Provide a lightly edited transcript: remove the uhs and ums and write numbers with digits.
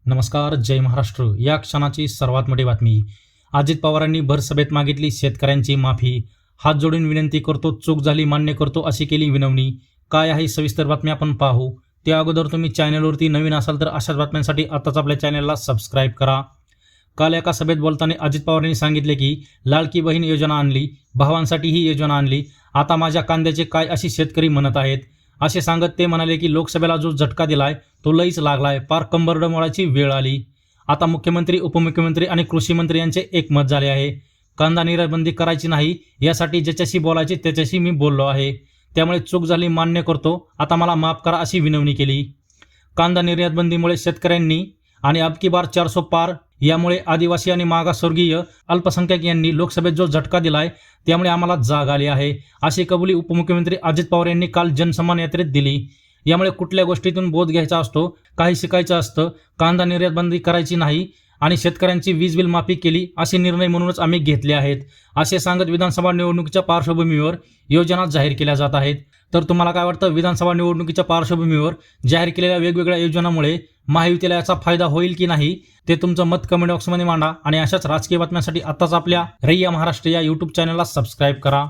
नमस्कार, जय महाराष्ट्र. या क्षणाची सर्वात मोठी बातमी. अजित पवारांनी भरसभेत मागितली शेतकऱ्यांची माफी. हात जोडून विनंती करतो, चूक झाली मान्य करतो अशी केली विनवणी. काय आहे सविस्तर बातमी आपण पाहू. त्या अगोदर तुम्ही चॅनलवरती नवीन असाल तर अशाच बातम्यांसाठी आताच आपल्या चॅनलला सबस्क्राईब करा. काल एका सभेत बोलताना अजित पवारांनी सांगितले की लाडकी बहीण योजना आणली, भावांसाठी ही योजना आणली, आता माझ्या कांद्याचे काय अशी शेतकरी म्हणत आहेत. असे सांगत ते म्हणाले की लोकसभेला जो झटका दिलाय तो लईच लागलाय, पार कंबरड मोडायची वेळ आली. आता मुख्यमंत्री, उपमुख्यमंत्री आणि कृषी मंत्री यांचे एकमत झाले आहे. कांदा निर्यात बंदी करायची नाही यासाठी ज्याच्याशी बोलायचे त्याच्याशी मी बोललो आहे. त्यामुळे चूक झाली मान्य करतो, आता मला माफ करा अशी विनवणी केली. कांदा निर्यात बंदीमुळे शेतकऱ्यांनी आणि अब की बार 400 पार यामुळे आदिवासी आणि मागासवर्गीय अल्पसंख्याक यांनी लोकसभेत जो झटका दिलाय त्यामुळे आम्हाला जाग आली आहे, अशी कबुली उपमुख्यमंत्री अजित पवार यांनी काल जनसन्मान यात्रेत दिली. यामुळे कुठल्या गोष्टीतून बोध घ्यायचा असतो, काही शिकायचं असतं. कांदा निर्यात बंदी करायची नाही आणि शेतकऱ्यांची वीज बिल माफी केली असे निर्णय म्हणूनच आम्ही घेतले आहेत, असे सांगत विधानसभा निवडणुकीच्या पार्श्वभूमीवर योजना जाहीर केल्या जात आहेत. तर तुम्हाला काय वाटतं, विधानसभा निवडणुकीच्या पार्श्वभूमीवर जाहीर केलेल्या वेगवेगळ्या योजनांमुळे महायुतीला याचा फायदा होईल की नाही, ते तुमचं मत कमेंट बॉक्समध्ये मांडा. आणि अशाच राजकीय बातम्यांसाठी आताच आपल्या रय्या महाराष्ट्र या यूट्यूब चॅनलला सबस्क्राईब करा.